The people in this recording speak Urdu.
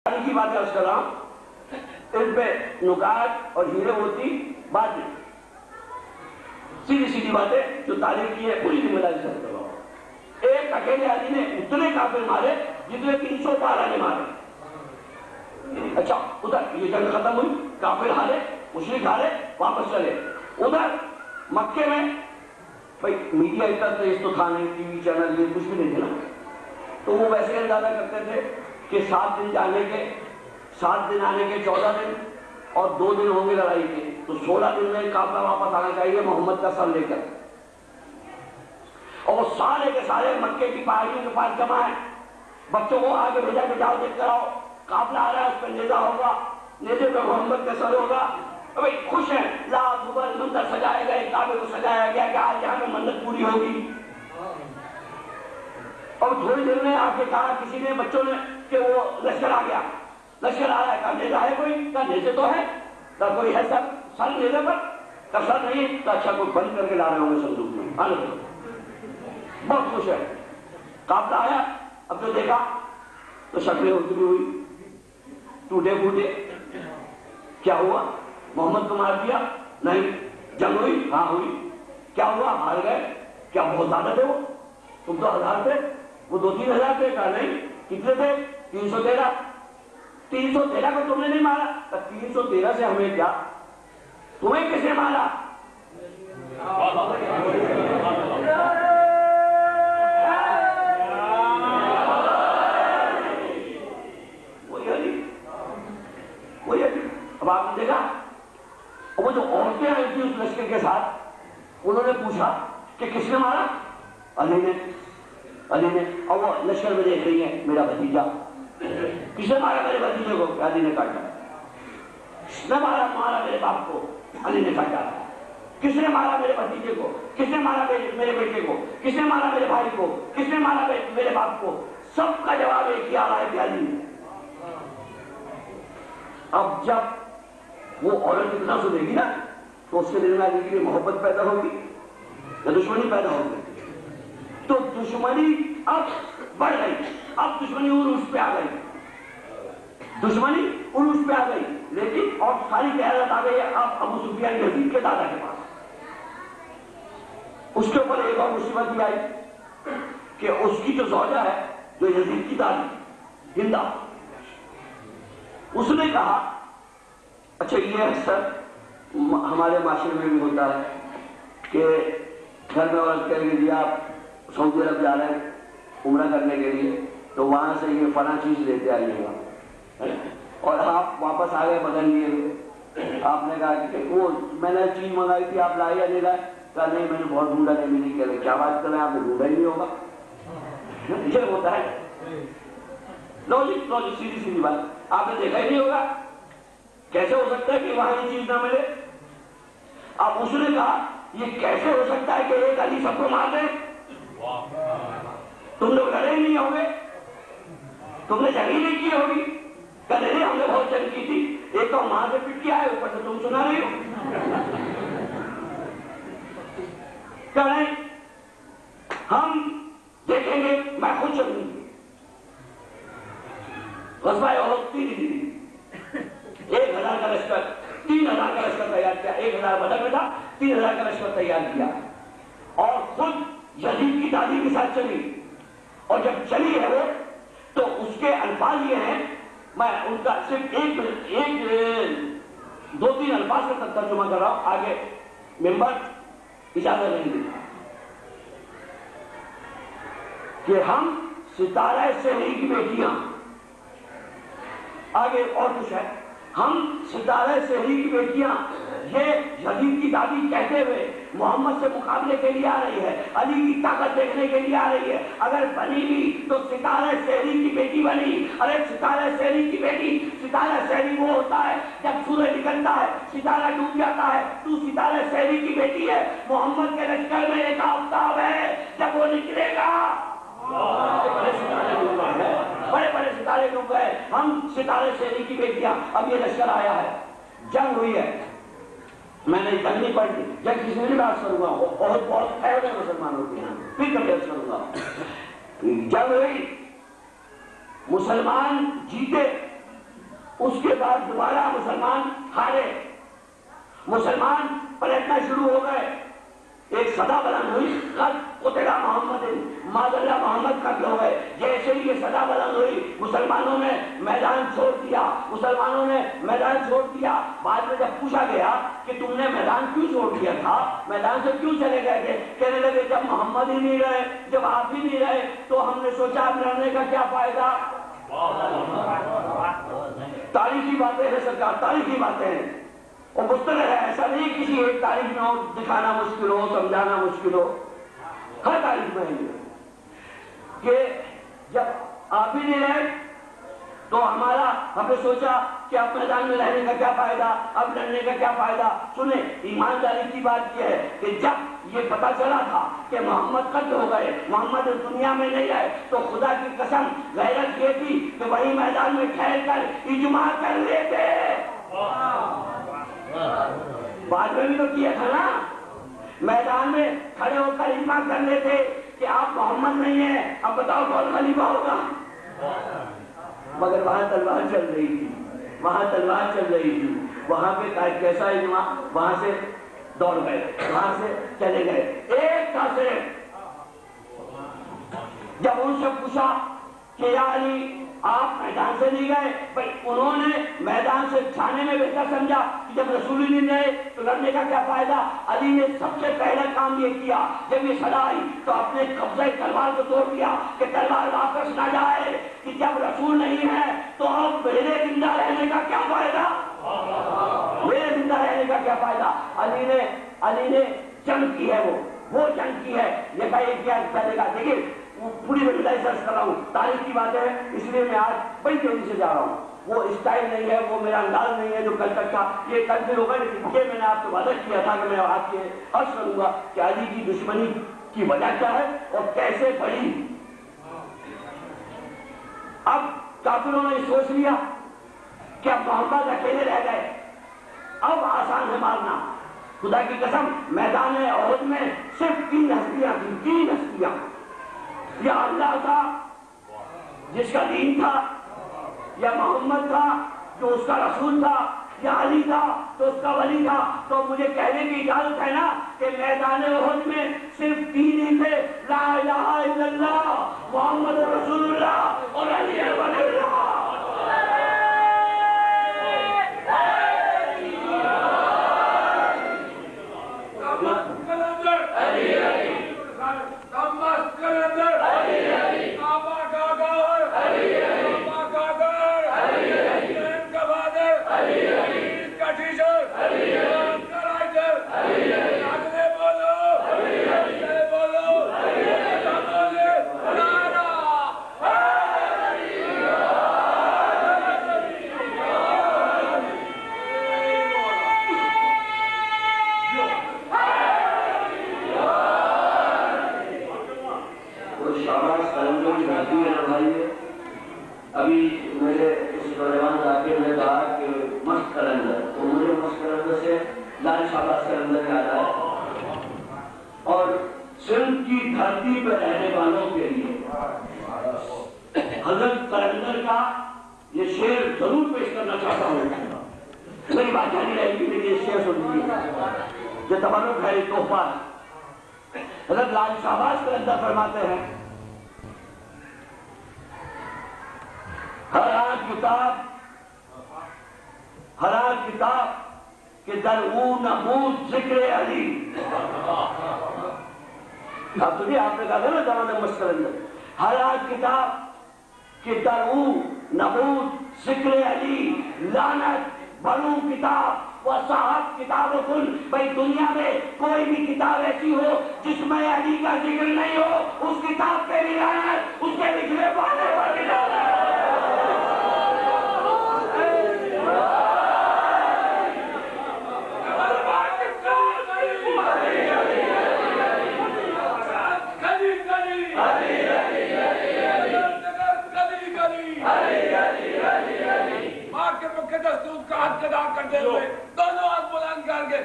کی باتیں عرض کر رہا ہوں، اس پہ نکات اور ہیرے ہوتی بات نہیں، سیدھی سیدھی باتیں جو تاریخ کی ہے پوری ذمہ داری سے کر رہا ہوں۔ ایک اکیلے علی نے اتنے کافر مارے جتنے 312 نے مارے۔ اچھا ادھر یہ جنگ ختم ہوئی، کافر ہارے، مشرک ہارے، واپس چلے۔ ادھر مکے میں بھائی میڈیا اتنا تیز تو تھا نہیں، ٹی وی چینل یہ کچھ بھی نہیں تھے نا، تو وہ ویسے اندازہ کرتے تھے کہ 7 دن جانے کے، 7 دن آنے کے 14 دن اور 2 دن ہوں گے لڑائی کے، تو 16 دن میں قافلہ واپس آنا چاہیے محمد کا سر لے کر۔ اور وہ سارے کے سارے مکے کی پہاڑیوں کے پاس جمع ہیں، بچوں کو آگے بھیجا کہ جاؤ دیکھ کر آؤ، قافلہ آ رہا ہے، اس پہ نیزہ ہوگا، نیزے پہ محمد کا سر ہوگا۔ بھائی خوش ہیں، لاکھ اوپر منظر سجائے گئے، کعبے کو سجایا گیا کہ آج یہاں میں منت پوری ہوگی۔ اور تھوڑی دیر میں آ کے کہا کسی نے، بچوں نے، کہ وہ لشکر آ گیا، لشکر آ رہا ہے، کہا نیزہ ہے کوئی؟ کہا نیزے تو ہے، کہا کوئی ہے سر؟ سر نیزے پر؟ کہا سر نہیں، کہا اچھا کوئی بند کر کے لا رہے ہوں گے صندوق میں، آنے دو۔ بہت خوش ہے، قافلہ آیا، اب جو دیکھا تو شکلیں اتری ہوئی، ٹوٹے پھوٹے۔ کیا ہوا؟ محمد کو مار دیا؟ نہیں۔ جنگ ہوئی؟ ہاں ہوئی۔ کیا ہوا؟ ہار گئے۔ کیا بہت زیادہ تھے وہ؟ تم تو 1000 تھے، وہ 2-3 ہزار تھے۔ کہا نہیں، کتنے تھے؟ 313۔ 313 کو تم نے نہیں مارا؟ کہا 313 سے ہمیں کیا، تمہیں کس نے مارا؟ اب آپ نے دیکھا وہ جو عورتیں آئی تھی اس لشکر کے ساتھ، انہوں نے پوچھا کہ کس نے مارا؟ علی نے، علی نے۔ اور وہ لشکر میں دیکھ رہی ہے میرا بھتیجا، کس نے مارا میرے بھتیجے کو؟ علی نے کاٹا۔ کس نے مارا میرے باپ کو؟ علی نے کاٹا۔ کس نے مارا میرے بھتیجے کو؟ کس نے مارا میرے بیٹے کو؟ کس نے مارا میرے بھائی کو؟ کس نے مارا میرے باپ کو؟ سب کا جواب ایک ہی آ رہا ہے کہ علی نے۔ اب جب وہ عورت اتنا سنے گی نا تو اس کے دل میں علی کے لیے محبت پیدا ہوگی یا دشمنی پیدا ہوگی؟ تو دشمنی اب بڑھ گئی، اب دشمنی عروج پہ آ گئی، دشمنی عروج پہ آ گئی، لیکن اور ساری قیادت آ گئی ہے اب ابو سفیان یزید کے دادا کے پاس۔ اس کے اوپر ایک اور مصیبت یہ آئی کہ اس کی جو زوجہ ہے، جو یزید کی دادی ہندہ، اس نے کہا اچھا یہ اکثر ہمارے معاشرے میں بھی ہوتا ہے کہ گھر میں عورت کہہ رہی آپ سعودی عرب جا رہے ہیں عمرہ کرنے کے لیے، تو وہاں سے یہ فلاں چیز لیتے آئیے گا، اور آپ واپس آ گئے بدل لیے ہوئے۔ آپ نے کہا کہ وہ میں نے چیز منگائی تھی آپ لائے یا نہیں لائے؟ کہا نہیں میں نے بہت ڈھونڈا نہیں ملی۔ کہہ رہے کیا بات کر رہے ہیں، آپ نے ڈھونڈا ہی نہیں ہوگا۔ یہ ہوتا ہے لوجک، سیدھی سیدھی بات، آپ نے دیکھا ہی نہیں ہوگا، کیسے ہو سکتا ہے کہ وہاں یہ چیز نہ ملے؟ اب اس نے کہا یہ کیسے ہو سکتا ہے کہ ایک علی سب کو مار دے؟ تم لوگ لڑے ہی نہیں ہوگے، تم نے جنگ ہی نہیں کی ہوگی۔ کہتے نہیں ہم نے بہت جنگ کی تھی، ایک تو وہاں سے پٹ کیا ہے، اوپر سے تم سنا رہی ہو۔ کہہ رہے ہم دیکھیں گے، میں خود چلوں گی۔ غزوہ احد 3 دن 1000 کا لشکر، 3000 کا لشکر تیار کیا، 1000 بدر میں تھا، 3000 کا لشکر تیار کیا، اور خود یزید کی دادی کے ساتھ چلی۔ اور جب چلی ہے وہ تو اس کے الفاظ یہ ہیں، میں ان کا صرف ایک 2-3 الفاظ کا ترجمہ کر رہا ہوں، آگے ممبر اجازت نہیں دیتا، کہ ہم ستارہ سحری کی بیٹیاں، آگے اور کچھ ہے، ہم ستارہ سحری کی بیٹیاں، یہ یزید کی دادی کہتے ہوئے محمد سے مقابلے کے لیے آ رہی ہے، علی کی طاقت دیکھنے کے لیے آ رہی ہے، اگر بنی بھی تو ستارہ سحری کی بیٹی بنی۔ ارے ستارہ سحری کی بیٹی، ستارہ سحری وہ ہوتا ہے جب سورج نکلتا ہے ستارہ ڈوب جاتا ہے، تو ستارہ سحری کی بیٹی ہے۔ محمد کے لشکر میں ایک آفتاب ہے، جب وہ نکلے گا بڑے بڑے ستارے ڈوب گئے، ہم ستارے سحری کی بیٹیاں۔ اب یہ لشکر آیا ہے، جنگ ہوئی ہے، میں نے جنگ نہیں پڑھ دی، جنگ کسی نے نہیں بات کروں گا، بہت خیر ہے مسلمانوں کے یہاں، پھر کبھی عرض کروں گا۔ جنگ ہوئی، مسلمان جیتے، اس کے بعد دوبارہ مسلمان ہارے، مسلمان پلٹنا شروع ہو گئے، ایک صدا بلند ہوئی، قد قتل محمد، معذاللہ محمد قتل ہو گئے۔ جیسے ہی یہ صدا بلند ہوئی مسلمانوں نے میدان چھوڑ دیا، مسلمانوں نے میدان چھوڑ دیا۔ بعد میں جب پوچھا گیا کہ تم نے میدان کیوں چھوڑ دیا تھا، میدان سے کیوں چلے گئے تھے، کہنے لگے جب محمد ہی نہیں رہے، جب آپ ہی نہیں رہے تو ہم نے سوچا اب لڑنے کا کیا فائدہ۔ تاریخی باتیں ہیں سرکار، تاریخی باتیں ہیں، اور مستند ہے، ایسا نہیں کسی ایک تاریخ میں ہو دکھانا مشکل ہو، سمجھانا مشکل ہو، ہر تاریخ میں ہے کہ جب آپ ہی نہیں رہے تو ہم نے سوچا کہ اب میدان میں رہنے کا کیا فائدہ، اب لڑنے کا کیا فائدہ۔ سنیں، ایمانداری کی بات یہ ہے کہ جب یہ پتا چلا تھا کہ محمد قتل ہو گئے، محمد دنیا میں نہیں آئے، تو خدا کی قسم غیرت یہ تھی کہ وہی میدان میں ٹھہر کر اجماع کر لیتے۔ بعد میں بھی تو کیا تھا نا، میدان میں کھڑے ہو کر اجماع کر لیتے کہ آپ محمد نہیں ہیں، اب بتاؤ کون خلیفہ ہوگا۔ مگر وہاں تلوار چل رہی تھی، وہاں تلوار چل رہی تھی، وہاں پہ کیسا اجماع، وہاں سے دوڑ گئے، وہاں سے چلے گئے۔ ایک تھا صرف، جب ان سے پوچھا کہ یا علی آپ میدان سے نہیں گئے، بھائی انہوں نے میدان سے جانے میں بہتر سمجھا کہ جب رسول ہی نہیں رہے تو لڑنے کا کیا فائدہ۔ علی نے سب سے پہلا کام یہ کیا، جب یہ صدا آئی تو اپنے قبضہ تلوار کو توڑ دیا کہ تلوار واپس نہ جائے، کہ جب رسول نہیں ہے تو اب میرے زندہ رہنے کا کیا فائدہ، میرے زندہ رہنے کا کیا فائدہ۔ علی نے جنگ کی ہے، وہ جنگ کی ہے، یہ کہا یہ کیا چلے گا۔ دیکھیے پوری ویڈیو سرچ کر رہا ہوں، تاریخ کی باتیں ہیں، اس لیے میں آج بڑی تیزی سے جا رہا ہوں، وہ اسٹائل نہیں ہے، وہ میرا انداز نہیں ہے جو کل تک تھا، یہ کل پھر ہوگا۔ لیکن یہ میں نے آپ سے وعدہ کیا تھا کہ میں آپ کے عرض کروں گا کہ علی کی دشمنی کی وجہ کیا ہے اور کیسے بڑھی۔ اب کافروں نے سوچ لیا کہ اب محمد اکیلے رہ گئے، اب آسان ہے مارنا۔ خدا کی قسم میدان احد میں صرف 3 ہستیاں تھیں، 3 ہستیاں، یا اللہ تھا جس کا دین تھا، یا محمد تھا جو اس کا رسول تھا، یا علی تھا تو اس کا ولی تھا۔ تو مجھے کہنے کی اجازت ہے نا کہ میدان احد میں صرف 3 ہی تھے، لا الہ الا اللہ، محمد رسول اللہ اور علی ولی اللہ۔ ابھی میرے اس نوجوان علاقے میں کہا کہ مست قلندر، تو مجھے مست قلندر سے لال شاباش قلندر یاد آیا، اور سندھ کی دھرتی پہ رہنے والوں کے لیے حضرت قلندر کا یہ شعر ضرور پیش کرنا چاہتا ہوں۔ میری بات جانی رہے گی لیکن یہ شعر سن لیجیے، یہ تبرک ہے، یہ تحفہ ہے۔ حضرت لال شاباش قلندر فرماتے ہیں، ہر کتاب کہ در او نمود ذکر علی۔ آپ سنیے، آپ نے کہا تھا نا زمانہ مستقل، ہر کتاب کہ در او نمود ذکر علی، لعنت بنو کتاب و صاحب کتاب و کل۔ بھائی دنیا میں کوئی بھی کتاب ایسی ہو جس میں علی کا ذکر نہیں ہو، اس کتاب پہ بھی لعنت، اس کے لکھنے والے پر بھی لعنت۔ دستور کا حق ادا کرتے ہوئے دونوں ہاتھ بلند کر کے